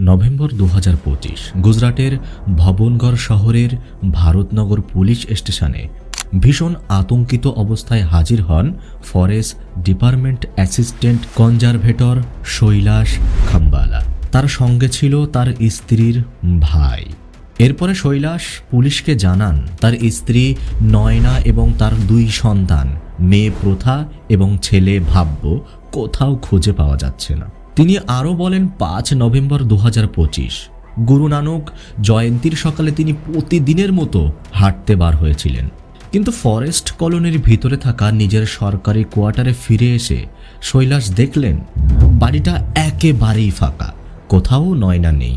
November 2025 গুজরাটের ভবনগড় শহরের Bharatnagar police স্টেশনে ভীষণ আতঙ্কিত অবস্থায় হাজির হন ফরেস্ট ডিপার্টমেন্ট অ্যাসিস্ট্যান্ট কনজারভেটর শৈলাশ খাম্বালা। তার সঙ্গে ছিল তার স্ত্রীর ভাই। এরপরে শৈলাশ পুলিশকে জানান তার স্ত্রী নয়না এবং তার 2 সন্তান মেয়ে প্রথা এবং ছেলে ভাব্য কোথাও খুঁজে পাওয়া যাচ্ছে না। তিনি আরও বলেন 5 নভেম্বর 2025 গুরু নানক জয়ন্তীর সকালে তিনি প্রতিদিনের মতো হাঁটতে বার হয়েছিলেন, কিন্তু ফরেস্ট কলোনির ভিতরে থাকা নিজের সরকারি কোয়ার্টারে ফিরে এসে শৈলাশ দেখলেন বাড়িটা একেবারেই ফাঁকা। কোথাও নয়না নেই,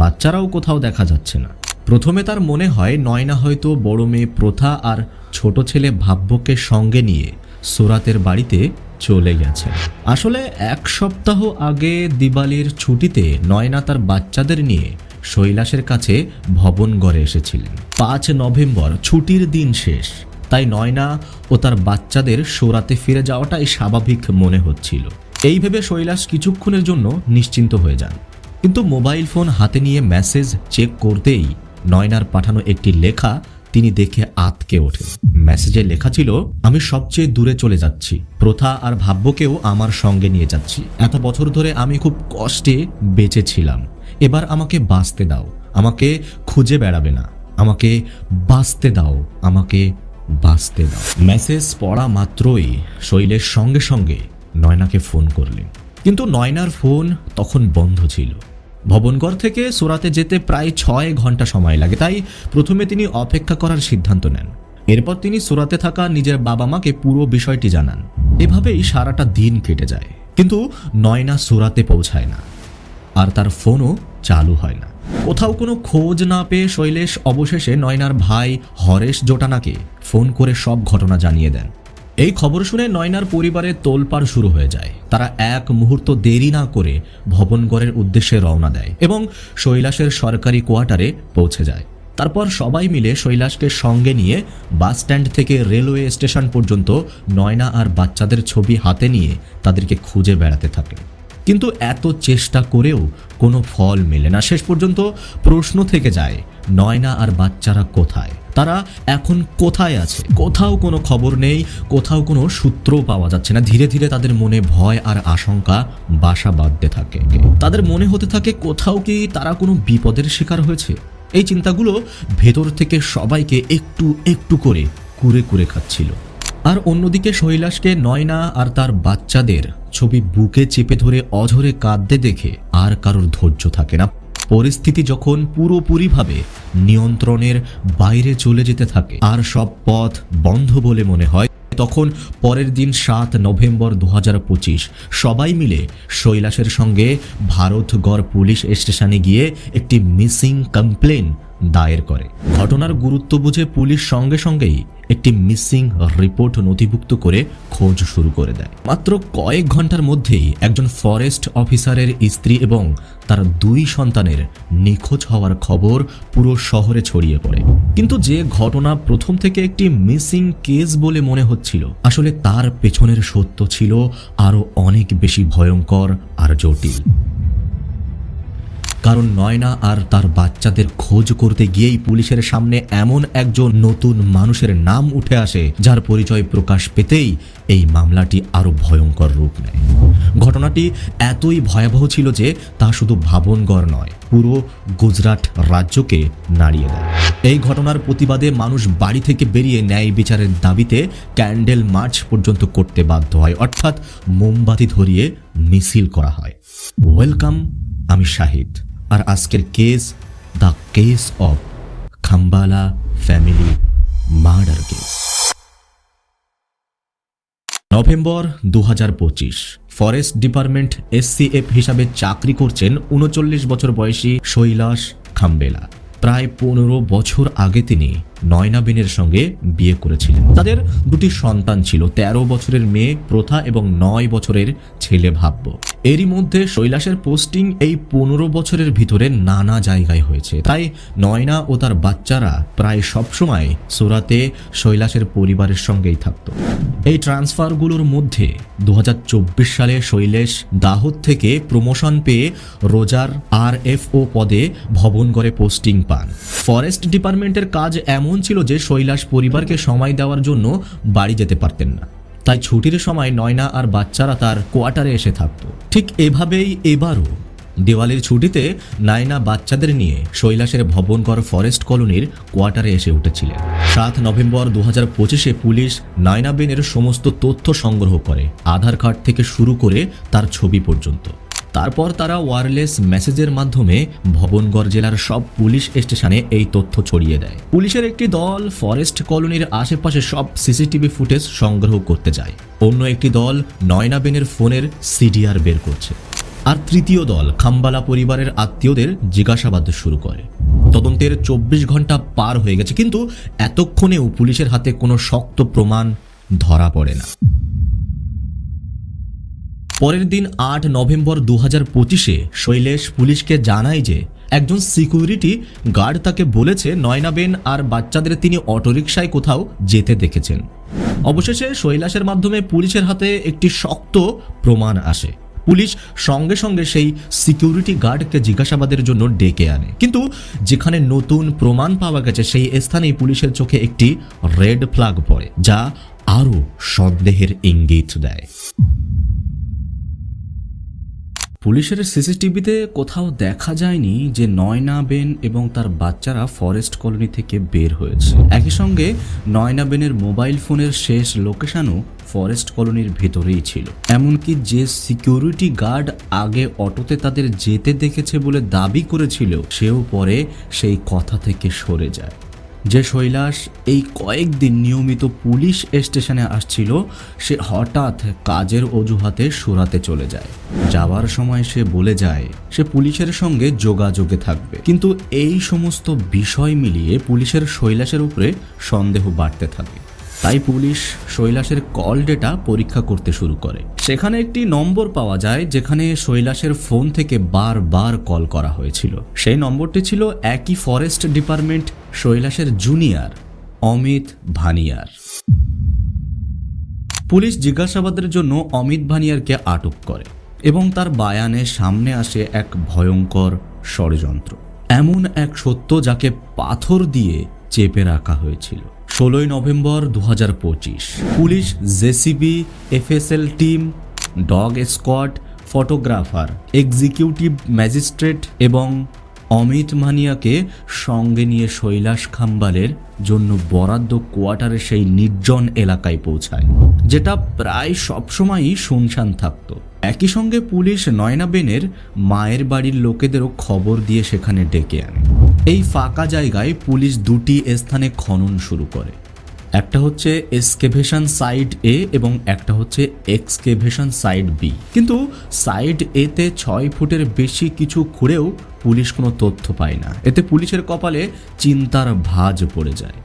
বাচ্চারাও কোথাও দেখা যাচ্ছে না। প্রথমে তার মনে হয় নয়না হয়তো বড় মেয়ে প্রথা আর ছোট ছেলে ভাব্যকে সঙ্গে নিয়ে সুরাতের বাড়িতে চলে গেছে। আসলে 1 সপ্তাহ আগে দিওয়ালির ছুটিতে নয়না তার বাচ্চাদের নিয়ে শৈলাশের কাছে ভবনগড়ে এসেছিলেন। 5 নভেম্বর ছুটির দিন শেষ, তাই নয়না ও তার বাচ্চাদের সুরাতে ফিরে যাওয়াটাই স্বাভাবিক মনে হচ্ছিল। এই ভেবে শৈলাশ কিছুক্ষণের জন্য নিশ্চিন্ত হয়ে যান, কিন্তু মোবাইল ফোন হাতে নিয়ে মেসেজ চেক করতেই নয়নার পাঠানো একটি লেখা তিনি দেখে আঁতকে ওঠেন। মেসেজে লেখা ছিল, আমি সবচেয়ে দূরে চলে যাচ্ছি, প্রথা আর ভাব্যকেও আমার সঙ্গে নিয়ে যাচ্ছি। এত বছর ধরে আমি খুব কষ্টে বেঁচে ছিলাম, এবার আমাকে বাঁচতে দাও, আমাকে খুঁজে বেড়াবে না, আমাকে বাঁচতে দাও, আমাকে বাঁচতে দাও। মেসেজ পড়া মাত্রই শৈলের সঙ্গে সঙ্গে নয়নাকে ফোন করলেন, কিন্তু নয়নার ফোন তখন বন্ধ ছিল। ভবনগড় থেকে সুরাতে যেতে প্রায় 6 ঘন্টা সময় লাগে, তাই প্রথমে তিনি অপেক্ষা করার সিদ্ধান্ত নেন। এরপর তিনি সুরাতে থাকা নিজের বাবা মাকে পুরো বিষয়টি জানান। এভাবেই সারাটা দিন কেটে যায়, কিন্তু নয়না সুরাতে পৌঁছায় না, আর তার ফোনও চালু হয় না। কোথাও কোনো খোঁজ না পেয়ে শৈলেশ অবশেষে নয়নার ভাই হরেশ জোটানাকে ফোন করে সব ঘটনা জানিয়ে দেন। এই খবর শুনে নয়নার পরিবারের তোলপাড় শুরু হয়ে যায়। তারা এক মুহূর্ত দেরি না করে ভবনগড়ের উদ্দেশ্যে রওনা দেয় এবং শৈলাশের সরকারি কোয়ার্টারে পৌঁছে যায়। তারপর সবাই মিলে শৈলাশকে সঙ্গে নিয়ে বাস স্ট্যান্ড থেকে রেলওয়ে স্টেশন পর্যন্ত নয়না আর বাচ্চাদের ছবি হাতে নিয়ে তাদেরকে খুঁজে বেড়াতে থাকে। কিন্তু এত চেষ্টা করেও কোনো ফল মেলে না। শেষ পর্যন্ত প্রশ্ন থেকে যায়, নয়না আর বাচ্চারা কোথায়? তারা এখন কোথায় আছে? কোথাও কোনো খবর নেই, কোথাও কোনো সূত্রও পাওয়া যাচ্ছে না। ধীরে ধীরে তাদের মনে ভয় আর আশঙ্কা বাসা বাঁধতে থাকে। তাদের মনে হতে থাকে কোথাও কি তারা কোনো বিপদের শিকার হয়েছে। এই চিন্তাগুলো ভেতর থেকে সবাইকে একটু একটু করে কুরে কুরে খাচ্ছিল। আর অন্যদিকে শৈলাশকে নয়না আর তার বাচ্চাদের ছবি বুকে চেপে ধরে অঝরে কাঁদতে দেখে আর কারোর ধৈর্য থাকে না। পরিস্থিতি যখন পুরোপুরিভাবে নিয়ন্ত্রণের বাইরে চলে যেতে থাকে আর সব পথ বন্ধ বলে মনে হয়, তখন পরের দিন 7 নভেম্বর 2025 সবাই মিলে শৈলাশের সঙ্গে ভারতগড় পুলিশ স্টেশনে গিয়ে একটি মিসিং কমপ্লেন দায়ের করে। ঘটনার গুরুত্ব বুঝে পুলিশ সঙ্গে সঙ্গেই একটি মিসিং রিপোর্ট নথিভুক্ত করে খোঁজ শুরু করে দেয়। মাত্র কয়েক ঘন্টার মধ্যেই একজন ফরেস্ট অফিসারের স্ত্রী এবং তার 2 সন্তানের নিখোঁজ হওয়ার খবর পুরো শহরে ছড়িয়ে পড়ে। কিন্তু যে ঘটনা প্রথম থেকে একটি মিসিং কেস বলে মনে হচ্ছিল, আসলে তার পেছনের সত্য ছিল আরো অনেক বেশি ভয়ঙ্কর আর জটিল। কারণ নয়না আর তার বাচ্চাদের খোঁজ করতে গিয়েই পুলিশের সামনে এমন একজন নতুন মানুষের নাম উঠে আসে, যার পরিচয় প্রকাশ পেতেই এই মামলাটি আরো ভয়ঙ্কর রূপ নেয়। ঘটনাটি এতই ভয়াবহ ছিল যে তা শুধু ভবনগড় নয়, পুরো গুজরাট রাজ্যকে নাড়িয়ে দেয়। এই ঘটনার প্রতিবাদে মানুষ বাড়ি থেকে বেরিয়ে ন্যায় বিচারের দাবিতে ক্যান্ডেল মার্চ পর্যন্ত করতে বাধ্য হয়, অর্থাৎ মোমবাতি ধরিয়ে মিছিল করা হয়। ওয়েলকাম, আমি শাহিদ, আর আজকের case the case of Khambala family murder case. November 2025 forest department SCF হিসাবে চাকরি করছেন 39 বছর বয়সী শৈলাশ খাম্বেলা। প্রায় 15 বছর আগে তিনি নয়না বেনের সঙ্গে বিয়ে করেছিলেন। তাদের 2টি সন্তান ছিল, 13 বছরের মেয়ে প্রথা এবং 9 বছরের ছেলে ভাব্য। এরই মধ্যে শৈলাসের পোস্টিং এই 15 বছরের ভিতরে নানা জায়গায় হয়েছে, তাই নয়না ও তার বাচ্চারা প্রায় সবসময় সুরাতে শৈলাসের পরিবারের সঙ্গেই থাকত। এই ট্রান্সফারগুলোর মধ্যে 2024 সালে শৈলেশ দাহোদ থেকে প্রমোশন পেয়ে রোজার RFO পদে ভবনগড়ে পোস্টিং পান। ফরেস্ট ডিপার্টমেন্টের কাজ এমন ছিল যে শৈলাস পরিবারকে সময় দেওয়ার জন্য বাড়ি যেতে পারতেন না, তাই ছুটির সময় নয়না আর বাচ্চারা তার কোয়ার্টারে এসে থাকত। ঠিক এভাবেই এবারও দিওয়ালির ছুটিতে নায়না বাচ্চাদের নিয়ে শৈলাসের ভবনগড় ফরেস্ট কলোনির কোয়ার্টারে এসে উঠেছিলেন। 7 নভেম্বর 2025-এ পুলিশ নয়না বেনের সমস্ত তথ্য সংগ্রহ করে, আধার কার্ড থেকে শুরু করে তার ছবি পর্যন্ত। তারপর তারা ওয়্যারলেস মেসেজের মাধ্যমে ভবনগড় জেলার সব পুলিশ স্টেশনে এই তথ্য ছড়িয়ে দেয়। পুলিশের একটি দল ফরেস্ট কলোনির আশেপাশে সব সিসিটিভি ফুটেজ সংগ্রহ করতে যায়, অন্য একটি দল নয়না বেনের ফোনের CDR বের করছে, আর তৃতীয় দল খাম্বালা পরিবারের আত্মীয়দের জিজ্ঞাসাবাদ শুরু করে। তদন্তের 24 ঘন্টা পার হয়ে গেছে, কিন্তু এতক্ষণেও পুলিশের হাতে কোনো শক্ত প্রমাণ ধরা পড়ে না। পরের দিন 8 নভেম্বর 2025-এ শৈলেশ পুলিশকে জানায় যে একজন সিকিউরিটি গার্ড তাকে বলেছে নয়নাবেন আর বাচ্চাদের তিনি অটোরিকশায় কোথাও যেতে দেখেছেন। অবশেষে শৈলাসের মাধ্যমে পুলিশের হাতে একটি শক্ত প্রমাণ আসে। পুলিশ সঙ্গে সঙ্গে সেই সিকিউরিটি গার্ডকে জিজ্ঞাসাবাদের জন্য ডেকে আনে, কিন্তু যেখানে নতুন প্রমাণ পাওয়া গেছে সেই স্থানেই পুলিশের চোখে একটি রেড ফ্ল্যাগ পড়ে, যা আরও সন্দেহের ইঙ্গিত দেয়। পুলিশের সিসিটিভিতে কোথাও দেখা যায়নি যে নয়না বেন এবং তার বাচ্চারা ফরেস্ট কলোনি থেকে বের হয়েছে। একই সঙ্গে নয়না বেনের মোবাইল ফোনের শেষ লোকেশনও ফরেস্ট কলোনির ভেতরেই ছিল। এমনকি যে সিকিউরিটি গার্ড আগে অটোতে তাদের যেতে দেখেছে বলে দাবি করেছিল, সেও পরে সেই কথা থেকে সরে যায়। যে শৈলাস এই কয়েকদিন নিয়মিত পুলিশ স্টেশনে আসছিল, সে হঠাৎ কাজের অজুহাতে সুরাতে চলে যায়। যাওয়ার সময় সে বলে যায় সে পুলিশের সঙ্গে যোগাযোগে থাকবে, কিন্তু এই সমস্ত বিষয় মিলিয়ে পুলিশের শৈলাসের উপরে সন্দেহ বাড়তে থাকে। তাই পুলিশ শৈলাসের কল ডেটা পরীক্ষা করতে শুরু করে। সেখানে একটি নম্বর পাওয়া যায় যেখানে শৈলাসের ফোন থেকে বারবার কল করা হয়েছিল। সেই নম্বরটি ছিল একই ফরেস্ট ডিপার্টমেন্ট শৈলাসের জুনিয়র অমিত ভানিয়ার। পুলিশ জিজ্ঞাসাবাদের জন্য অমিত ভানিয়ারকে আটক করে এবং তার বায়ানে সামনে আসে এক ভয়ঙ্কর ষড়যন্ত্র, এমন এক সত্য যাকে পাথর দিয়ে চেপে রাখা হয়েছিল। 16 November 2025 police JCB, FSL team, dog squad, photographer, executive magistrate এবং অমিত মানিয়াকে সঙ্গে নিয়ে শৈলাস খাম্বালের জন্য বরাদ্দ কোয়ার্টারে সেই নির্জন এলাকায় পৌঁছায়, যেটা প্রায় সবসময়ই শুনশান থাকত। একই সঙ্গে পুলিশ নয়না বেনের মায়ের বাড়ির লোকেদেরও খবর দিয়ে সেখানে ডেকে আনে। এই ফাঁকা জায়গায় পুলিশ দুটি স্থানে খনন শুরু করে, একটা হচ্ছে এক্সকেভেশন সাইড A এবং একটা হচ্ছে এক্সকেভেশন সাইড B। কিন্তু সাইড A তে 6 ফুটের বেশি কিছু খুঁড়েও পুলিশ কোনো তথ্য পায় না। এতে পুলিশের কপালে চিন্তার ভাঁজ পড়ে যায়।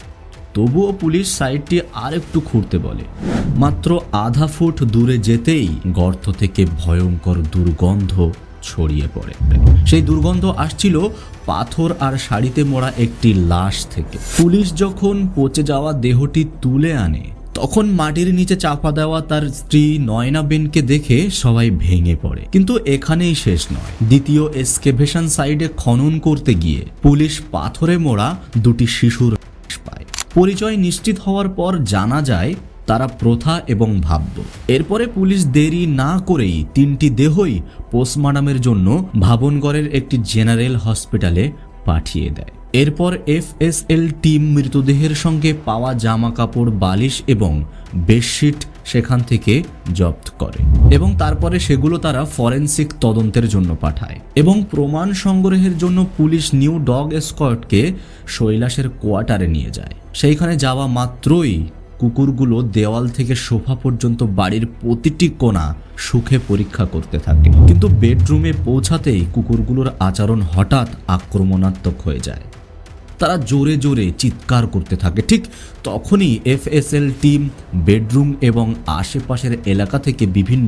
তবুও পুলিশ সাইডটি আর একটু খুঁড়তে বলে। মাত্র আধা ফুট দূরে যেতেই গর্ত থেকে ভয়ঙ্কর দুর্গন্ধ ছড়িয়ে পড়ে। সেই দুর্গন্ধ আসছিল পাথর আর শাড়িতে মোড়া একটি লাশ থেকে। পুলিশ যখন পচে যাওয়া দেহটি তুলে আনে, তখন মাটির নিচে চাপা দেওয়া তার স্ত্রী নয়না বেনকে দেখে সবাই ভেঙে পড়ে। কিন্তু এখানেই শেষ নয়। দ্বিতীয় এক্সকেভেশন সাইডে খনন করতে গিয়ে পুলিশ পাথরে মোড়া দুটি শিশুর লাশ পায়। পরিচয় নিশ্চিত হওয়ার পর জানা যায় তারা প্রথা এবং ভাব্য। এরপরে পুলিশ দেরি না করেই 3টি দেহই পোস্টমর্টমের জন্য ভবনগড়ের একটি জেনারেল হসপিটালে পাঠিয়ে দেয়। এরপর FSL টিম মৃতদেহের সঙ্গে পাওয়া জামা কাপড়, বালিশ এবং বেডশিট সেখান থেকে জব্দ করে এবং তারপরে সেগুলো তারা ফরেনসিক তদন্তের জন্য পাঠায়। এবং প্রমাণ সংগ্রহের জন্য পুলিশ নিউ ডগ স্কোয়াডকে শৈলাসের কোয়ার্টারে নিয়ে যায়। সেইখানে যাওয়া মাত্রই কুকুরগুলো দেওয়াল থেকে সোফা পর্যন্ত বাড়ির প্রতিটি কোণা সুখে পরীক্ষা করতে থাকে। কিন্তু বেডরুমে পৌঁছাতেই কুকুরগুলোর আচরণ হঠাৎ আক্রমণাত্মক হয়ে যায়। তারা জোরে জোরে চিৎকার করতে থাকে। ঠিক তখনই এফএসএল টিম বেডরুম এবং আশেপাশের এলাকা থেকে বিভিন্ন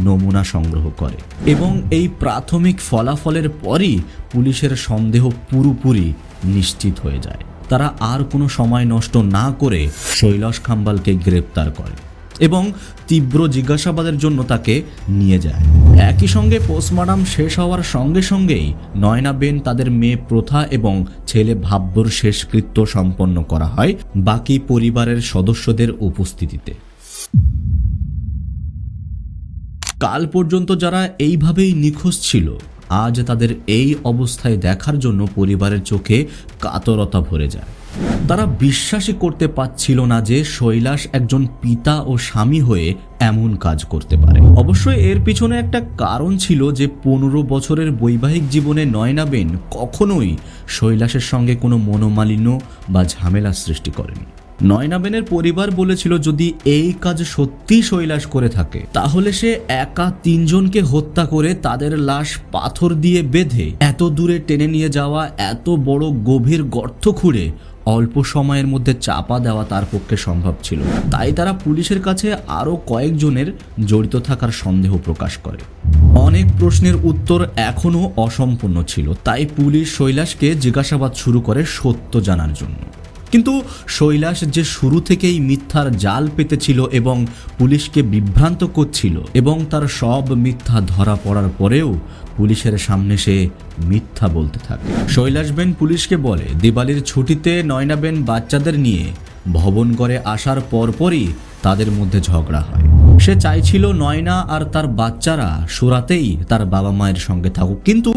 নমুনা সংগ্রহ করে এবং এই প্রাথমিক ফলাফলের পরই পুলিশের সন্দেহ পুরোপুরি নিশ্চিত হয়ে যায়। তারা আর কোনো সময় নষ্ট না করে শৈলাস খাম্বালকে গ্রেপ্তার করে এবং তীব্র জিজ্ঞাসাবাদের জন্য তাকে নিয়ে যায়। একই সঙ্গে পোস্টমর্টম শেষ হওয়ার সঙ্গে সঙ্গেই নয়না বেন, তাদের মেয়ে প্রথা এবং ছেলে ভাব্যর শেষকৃত্য সম্পন্ন করা হয় বাকি পরিবারের সদস্যদের উপস্থিতিতে। কাল পর্যন্ত যারা এইভাবেই নিখোঁজ ছিল, আজ তাদের এই অবস্থায় দেখার জন্য পরিবারের চোখে কাতরতা ভরে যায়। তারা বিশ্বাসই করতে পারছিল না যে শৈলাস একজন পিতা ও স্বামী হয়ে এমন কাজ করতে পারে। অবশ্যই এর পিছনে একটা কারণ ছিল যে 15 বছরের বৈবাহিক জীবনে নয়না বেন কখনোই শৈলাসের সঙ্গে কোনো মনোমালিন্য বা ঝামেলা সৃষ্টি করেনি। নয়না বেনের পরিবার বলেছিল যদি এই কাজ সত্যি শৈলাস করে থাকে তাহলে সে একা 3 জনকে হত্যা করে তাদের লাশ পাথর দিয়ে বেঁধে এত দূরে টেনে নিয়ে যাওয়া, এত বড় গভীর গর্ত খুঁড়ে অল্প সময়ের মধ্যে চাপা দেওয়া তার পক্ষে সম্ভব ছিল। তাই তারা পুলিশের কাছে আরও কয়েকজনের জড়িত থাকার সন্দেহ প্রকাশ করে। অনেক প্রশ্নের উত্তর এখনও অসম্পূর্ণ ছিল, তাই পুলিশ শৈলাসকে জিজ্ঞাসাবাদ শুরু করে সত্য জানার জন্য। কিন্তু শৈলাস যে শুরু থেকেই মিথ্যার জাল পেতেছিল এবং পুলিশকে বিভ্রান্ত করছিল এবং তার সব মিথ্যা ধরা পড়ার পরেও পুলিশের সামনে সে মিথ্যা বলতে থাকে। শৈলাস বেন পুলিশকে বলে দিওয়ালির ছুটিতে নয়না বেন বাচ্চাদের নিয়ে ভবনগড়ে আসার পরপরই তাদের মধ্যে ঝগড়া হয়। সে চাইছিল নয়না আর তার বাচ্চারা সুরাতেই তার বাবা মায়ের সঙ্গে থাকুক, কিন্তু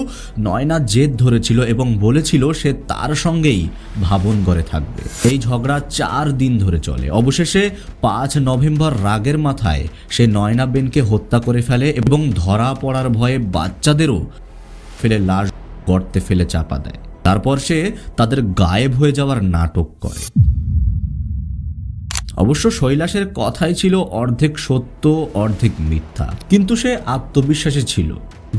নয়না জেদ ধরেছিল এবং বলেছিল সে তার সঙ্গেই ভবনগড়ে থাকবে। এই ঝগড়া 4 দিন ধরে চলে। অবশেষে 5 নভেম্বর রাগের মাথায় সে নয়না বেনকে হত্যা করে ফেলে এবং ধরা পড়ার ভয়ে বাচ্চাদেরও ফেলে লাশ গর্তে ফেলে চাপা দেয়। তারপর সে তাদের গায়েব হয়ে যাওয়ার নাটক করে। অবশ্য শৈলাসের কথাই ছিল অর্ধেক সত্য অর্ধেক মিথ্যা, কিন্তু সে আত্মবিশ্বাসী ছিল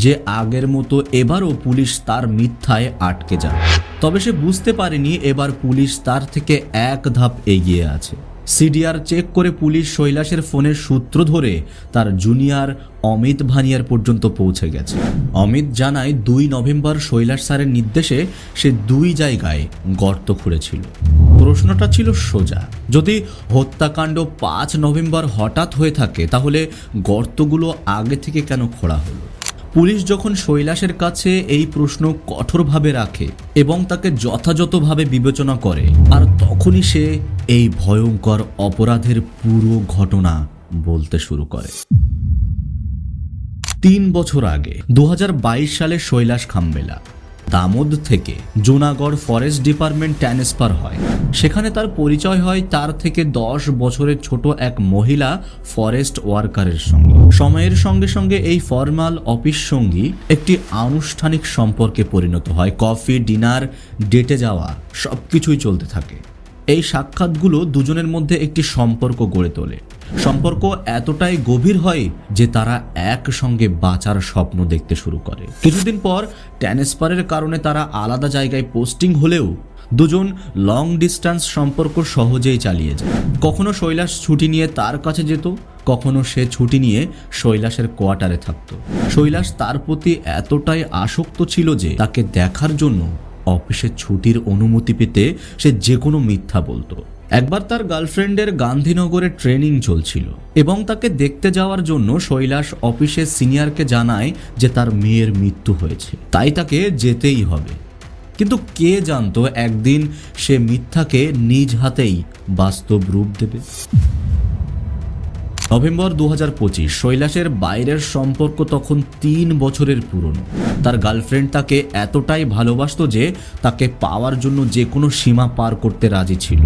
যে আগের মতো এবারও পুলিশ তার মিথ্যায় আটকে যাবে। তবে সে বুঝতে পারেনি এবার পুলিশ তার থেকে এক ধাপ এগিয়ে আছে। সিডিআর চেক করে পুলিশ শৈলাসের ফোনের সূত্র ধরে তার জুনিয়র অমিত ভানিয়ার পর্যন্ত পৌঁছে গেছে। অমিত জানায় 2 নভেম্বর শৈলাস স্যারের নির্দেশে সে 2 জায়গায় গর্ত খুঁড়েছিল। প্রশ্নটা ছিল সোজা, যদি হত্যাকাণ্ড 5 নভেম্বর হঠাৎ হয়ে থাকে তাহলে গর্তগুলো আগে থেকে কেন খোঁড়া হলো? পুলিশ যখন শৈলাসের কাছে এই প্রশ্ন কঠোরভাবে রাখে এবং তাকে যথাযথভাবে বিবেচনা করে, আর তখনই সে এই ভয়ঙ্কর অপরাধের পুরো ঘটনা বলতে শুরু করে। 3 বছর আগে 2022 সালে শৈলাস খাম্বেলা দামোদ থেকে জুনাগড় ফরেস্ট ডিপার্টমেন্ট ট্রান্সফার হয়। সেখানে তার পরিচয় হয় তার থেকে 10 বছরের ছোট এক মহিলা ফরেস্ট ওয়ার্কারের সঙ্গে। সময়ের সঙ্গে সঙ্গে এই ফর্মাল অফিস সঙ্গী একটি আনুষ্ঠানিক সম্পর্কে পরিণত হয়। কফি, ডিনার, ডেটে যাওয়া সবকিছুই চলতে থাকে। এই সাক্ষাৎগুলো দুজনের মধ্যে একটি সম্পর্ক গড়ে তোলে। সম্পর্ক এতটাই গভীর হয় যে তারা একসঙ্গে বাঁচার স্বপ্ন দেখতে শুরু করে। কিছুদিন পর ট্রান্সফারের কারণে তারা আলাদা জায়গায় পোস্টিং হলেও দুজন লং ডিস্টেন্স সম্পর্ক সহজেই চালিয়ে যায়। কখনো শৈলাস ছুটি নিয়ে তার কাছে যেত, কখনো সে ছুটি নিয়ে শৈলাসের কোয়ার্টারে থাকতো। শৈলাস তার প্রতি এতটাই আসক্ত ছিল যে তাকে দেখার জন্য অফিসে ছুটির অনুমতি পেতে সে যে কোনো মিথ্যা বলতো। একবার তার গার্লফ্রেন্ডের গান্ধীনগরে ট্রেনিং চলছিল এবং তাকে দেখতে যাওয়ার জন্য শৈলাস অফিসের সিনিয়রকে জানায় যে তার মেয়ের মৃত্যু হয়েছে, তাই তাকে যেতেই হবে। কিন্তু কে জানতো একদিন সে মিথ্যাকে নিজ হাতেই বাস্তব রূপ দেবে। নভেম্বর 2025 শৈলাসের বাইরের সম্পর্ক তখন 3 বছরের পুরনো। তার গার্লফ্রেন্ড তাকে এতটাই ভালোবাসতো যে তাকে পাওয়ার জন্য যে কোনো সীমা পার করতে রাজি ছিল।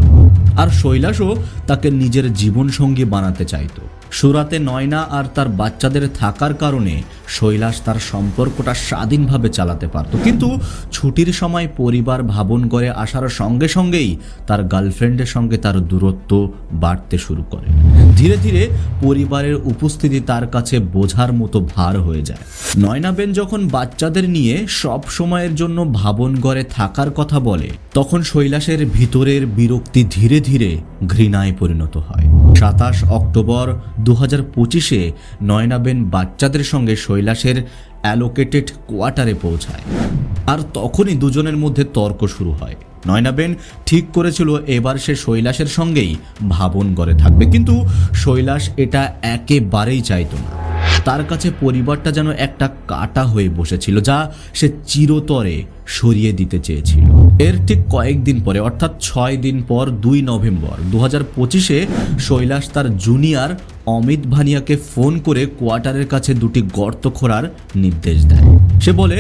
আর শৈলাসও তাকে নিজের জীবনসঙ্গী বানাতে চাইতো। সুরাতে নয়না আর তার বাচ্চাদের থাকার কারণে শৈলাস তার সম্পর্কটা স্বাধীনভাবে চালাতে পারত, কিন্তু ছুটির সময় পরিবার ভাবনগরে আসার সঙ্গে সঙ্গেই তার গার্লফ্রেন্ডের সঙ্গে তার দূরত্ব বাড়তে শুরু করে। ধীরে ধীরে পরিবারের উপস্থিতি তার কাছে বোঝার মতো ভার হয়ে যায়। নয়নাবেন যখন বাচ্চাদের নিয়ে সব সময়ের জন্য ভাবনগরে থাকার কথা বলে, তখন শৈলাসের ভিতরের বিরক্তি ধীরে ধীরে ঘৃণায় পরিণত হয়। 27 অক্টোবর 2025-এ নয়নাবেন বাচ্চাদের সঙ্গে শৈলাসের অ্যালোকেটেড কোয়ার্টারে পৌঁছায়। আর তখনই দুজনের মধ্যে তর্ক শুরু হয়। নয়নাবেন ঠিক করেছিল এবার সে শৈলাসের সঙ্গেই ভাবনগরে থাকবে, কিন্তু শৈলাস এটা একেবারেই চাইতো না। তার কাছে পরিবারটা যেন একটা কাঁটা হয়ে বসেছিল, যা সে চিরতরে সরিয়ে দিতে চেয়েছিল। এর ঠিক কয়েকদিন পরে, অর্থাৎ 6 দিন পর 2 নভেম্বর 2025-এ শৈলাস তার জুনিয়র অমিত ভানিয়াকে ফোন করে কোয়ার্টারের কাছে 2টি গর্ত খোঁড়ার নির্দেশ দেয়। সে বলে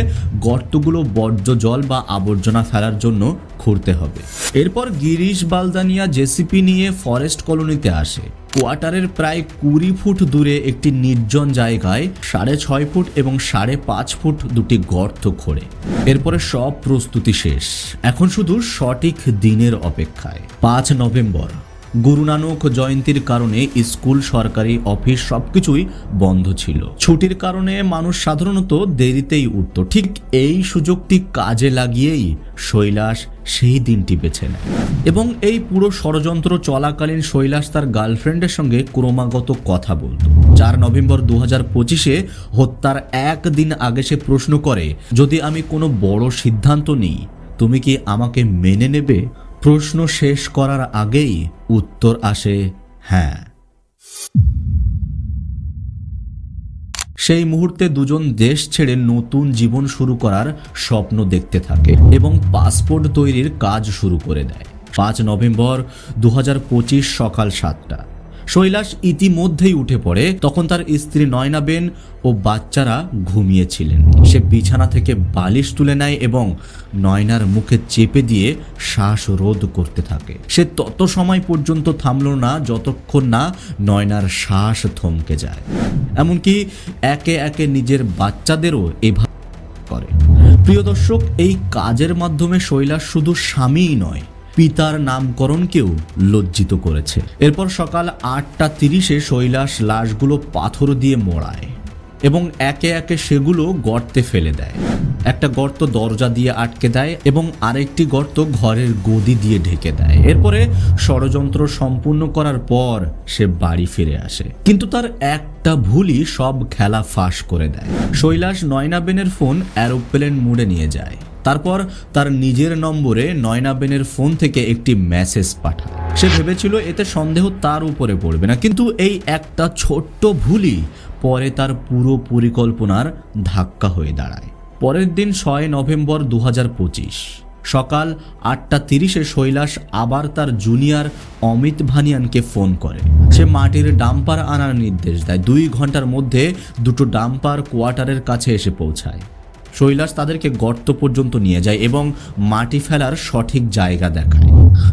গর্তগুলো বর্জ্য জল বা আবর্জনা ফেলার জন্য খুঁড়তে হবে। এরপর গিরিশ বালদানিয়া জেসিপি নিয়ে ফরেস্ট কলোনিতে আসে। কোয়ার্টারের প্রায় 20 ফুট দূরে একটি নির্জন জায়গায় 6.5 ফুট এবং 5.5 ফুট 2টি গর্ত খোঁড়ে। এরপরে সব প্রস্তুতি শেষ, এখন শুধু সঠিক দিনের অপেক্ষায়। 5 নভেম্বর গুরু নানক জয়ন্তীর কারণে স্কুল, সরকারি অফিস সবকিছুই বন্ধ ছিল। ছুটির কারণে মানুষ সাধারণত দেরিতেই উঠত। ঠিক এই সুযোগটি কাজে লাগিয়েই শৈলাস সেই দিনটি বেছে নেয় এবং এই পুরো ষড়যন্ত্র চলাকালীন শৈলাস তার গার্লফ্রেন্ডের সঙ্গে ক্রমাগত কথা বলত। 4 নভেম্বর 2025-এ হত্যার একদিন আগে সে প্রশ্ন করে, যদি আমি কোনো বড় সিদ্ধান্ত নিই, তুমি কি আমাকে মেনে নেবে? প্রশ্ন শেষ করার আগেই উত্তর আসে হ্যাঁ। সেই মুহূর্তে দুজন দেশ ছেড়ে নতুন জীবন শুরু করার স্বপ্ন দেখতে থাকে এবং পাসপোর্ট তৈরির কাজ শুরু করে দেয়। 5 নভেম্বর 2025 সকাল 7টা। শৈলাস ইতিমধ্যেই উঠে পড়ে। তখন তার স্ত্রী নয়নাবেন ও বাচ্চারা ঘুমিয়েছিলেন। সে বিছানা থেকে বালিশ তুলে নেয় এবং নয়নার মুখে চেপে দিয়ে শ্বাসরোধ করতে থাকে। সে তত সময় পর্যন্ত থামল না যতক্ষণ না নয়নার শ্বাস থমকে যায়। এমনকি একে একে নিজের বাচ্চাদেরও এভাবে করে। প্রিয় দর্শক, এই কাজের মাধ্যমে শৈলাস শুধু স্বামীই নয়, পিতার নামকরণকেও লজ্জিত করেছে। এরপর সকাল 8:30-এ শৈলাস লাশগুলো পাথর দিয়ে মোড়ায় এবং একে একে সেগুলো গর্তে ফেলে দেয়। একটা গর্ত দরজা দিয়ে আটকে দেয় এবং আরেকটি গর্ত ঘরের গদি দিয়ে ঢেকে দেয়। এরপরে ষড়যন্ত্র সম্পূর্ণ করার পর সে বাড়ি ফিরে আসে, কিন্তু তার একটা ভুলই সব খেলা ফাঁস করে দেয়। শৈলাস নয়নাবেনের ফোন এরোপ্লেন মোডে নিয়ে যায়। তারপর তার নিজের নম্বরে নয়নাবেনের ফোন থেকে একটি মেসেজ পাঠায়। সে ভেবেছিল এতে সন্দেহ তার উপরে পড়বে না, কিন্তু এই একটা ছোট্ট ভুলই পরে তার পুরো পরিকল্পনার ধাক্কা হয়ে দাঁড়ায়। পরের দিন 6 নভেম্বর 2025 সকাল 8:30-এ শৈলাস আবার তার জুনিয়র অমিত ভানিয়ানকে ফোন করে। সে মাটির ডাম্পার আনার নির্দেশ দেয়। 2 ঘন্টার মধ্যে 2টো ডাম্পার কোয়ার্টারের কাছে এসে পৌঁছায়। শৈলাস তাদেরকে গর্ত পর্যন্ত নিয়ে যায় এবং মাটি ফেলার সঠিক জায়গা দেখায়।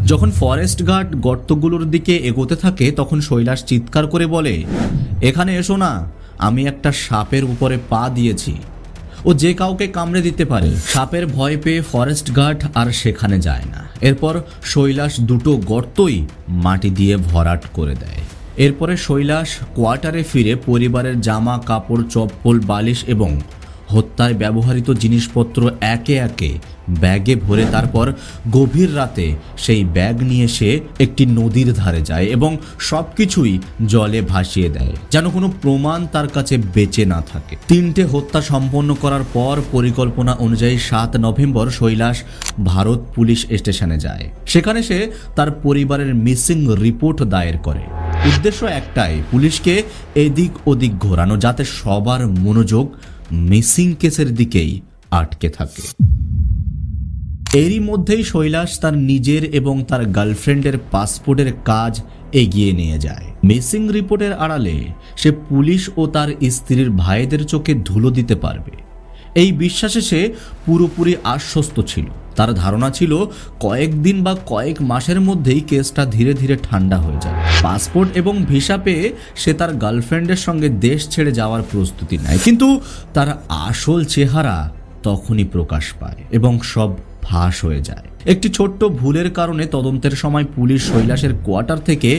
যখন ফরেস্ট গার্ড গর্তগুলোর দিকে এগোতে থাকে, তখন শৈলাস চিৎকার করে বলে, এখানে এসো না, আমি একটা সাপের উপরে পা দিয়েছি, ও যে কাউকে কামড়ে দিতে পারে। সাপের ভয় পেয়ে ফরেস্ট গার্ড আর সেখানে যায় না। এরপর শৈলাস 2টো গর্তই মাটি দিয়ে ভরাট করে দেয়। এরপরে শৈলাস কোয়ার্টারে ফিরে পরিবারের জামা কাপড়, চপ্পল, বালিশ এবং হত্যায় ব্যবহৃত জিনিসপত্র একে একে ব্যাগে ভরে তারপর গভীর রাতে সেই ব্যাগ নিয়ে সে একটি নদীর ধারে যায় এবং সবকিছুই জলে ভাসিয়ে দেয়, যেন কোনো প্রমাণ তার কাছে বেঁচে না থাকে। 3টে হত্যা সম্পন্ন করার পর পরিকল্পনা অনুযায়ী 7 নভেম্বর শৈলাস ভারত পুলিশ স্টেশনে যায়। সেখানে সে তার পরিবারের মিসিং রিপোর্ট দায়ের করে। উদ্দেশ্য একটাই, পুলিশকে এদিক ওদিক ঘোরানো, যাতে সবার মনোযোগ মিসিং কেসের দিকেই আটকে থাকে। এরই মধ্যেই শৈলাস তার নিজের এবং তার গার্লফ্রেন্ডের পাসপোর্টের কাজ এগিয়ে নিয়ে যায়। মিসিং রিপোর্টের আড়ালে সে পুলিশ ও তার স্ত্রীর ভাইদের চোখে ধুলো দিতে পারবে, এই বিশ্বাসে সে পুরোপুরি আশ্বস্ত ছিল। তার ধারণা ছিল কয়েকদিন বা কয়েক মাসের মধ্যেই কেসটা ধীরে ধীরে ঠান্ডা হয়ে যায়। পাসপোর্ট এবং ভিসা পেয়ে সে তার গার্লফ্রেন্ডের সঙ্গে দেশ ছেড়ে যাওয়ার প্রস্তুতি নেয়, কিন্তু তার আসল চেহারা তখনই প্রকাশ পায় এবং সব ফাঁস হয়ে যায়। একটি ছোট্ট ভুলের কারণে তদন্তের সময় পুলিশ কৈলাসের কোয়ার্টার থেকে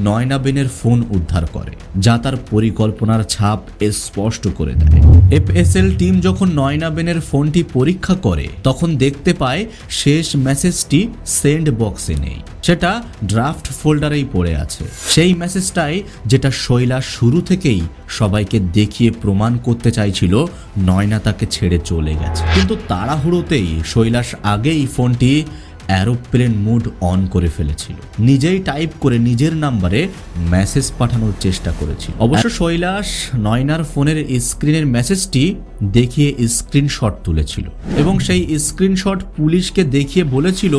নয়না বেনের ফোন উদ্ধার করে, যা তার পরিকল্পনার ছাপ স্পষ্ট করে দেয়। এফএসএল টিম যখন নয়না বেনের ফোনটি পরীক্ষা করে তখন দেখতে পায় শেষ মেসেজটি সেন্ড বক্সে নেই, সেটা ড্রাফট ফোল্ডারেই পড়ে আছে। সেই মেসেজটাই যেটা কৈলাস শুরু থেকেই সবাইকে দেখিয়ে প্রমাণ করতে চাইছিল নয়না তাকে ছেড়ে চলে গেছে। কিন্তু তাড়াহুড়োতেই কৈলাস আগেই ফোনটি এরোপ্লেন মোড অন করে ফেলেছিল, নিজেই টাইপ করে নিজের নাম্বারে মেসেজ পাঠানোর চেষ্টা করেছিল। অবশ্য কৈলাস নয়নার ফোনের স্ক্রিনের মেসেজটি দেখিয়ে স্ক্রিনশট তুলেছিল এবং সেই স্ক্রিনশট পুলিশকে দেখিয়ে বলেছিল,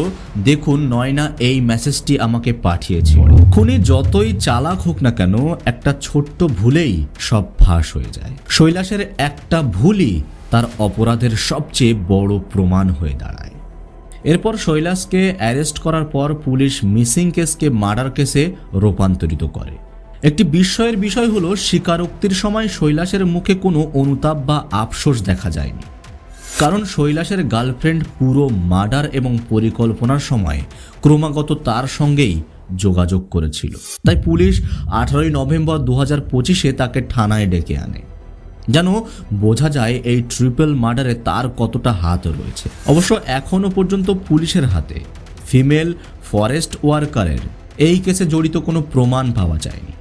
দেখুন নয়না এই মেসেজটি আমাকে পাঠিয়েছিল। খুনি যতই চালাক হোক না কেন, একটা ছোট্ট ভুলেই সব ফাঁস হয়ে যায়। কৈলাসের একটা ভুলই তার অপরাধের সবচেয়ে বড় প্রমাণ হয়ে দাঁড়ায়। এরপর কৈলাসকে অ্যারেস্ট করার পর পুলিশ মিসিং কেসকে মার্ডার কেসে রূপান্তরিত করে। একটি বিস্ময়ের বিষয় হলো, স্বীকারোক্তির সময় কৈলাসের মুখে কোনো অনুতাপ বা আফসোস দেখা যায়নি, কারণ কৈলাসের গার্লফ্রেন্ড পুরো মার্ডার এবং পরিকল্পনার সময় ক্রমাগত তার সঙ্গেই যোগাযোগ করেছিল। তাই পুলিশ 18 নভেম্বর 2025 তাকে থানায় ডেকে আনে, যেন বোঝা যায় এই ট্রিপল মার্ডারে তার কতটা হাত রয়েছে। অবশ্য এখনও পর্যন্ত পুলিশের হাতে ফিমেল ফরেস্ট ওয়ার্কারের এই কেসে জড়িত কোনো প্রমাণ পাওয়া যায়নি।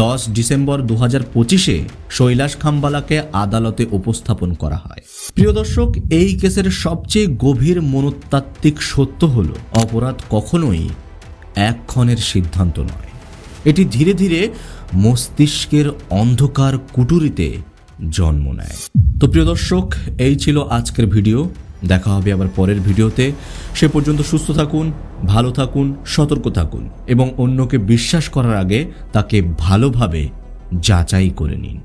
10 ডিসেম্বর 2025 কৈলাস খাম্বালাকে আদালতে উপস্থাপন করা হয়। প্রিয় দর্শক, এই কেসের সবচেয়ে গভীর মনস্তাত্ত্বিক সত্য হলো, অপরাধ কখনোই এক ক্ষণের সিদ্ধান্ত নয়, এটি ধীরে ধীরে মস্তিষ্কের অন্ধকার কুটুরিতে জন্ম নেয়। তো প্রিয় দর্শক, এই ছিল আজকের ভিডিও। দেখা হবে আবার পরের ভিডিওতে। সে পর্যন্ত সুস্থ থাকুন, ভালো থাকুন, সতর্ক থাকুন এবং অন্যকে বিশ্বাস করার আগে তাকে ভালোভাবে যাচাই করে নিন।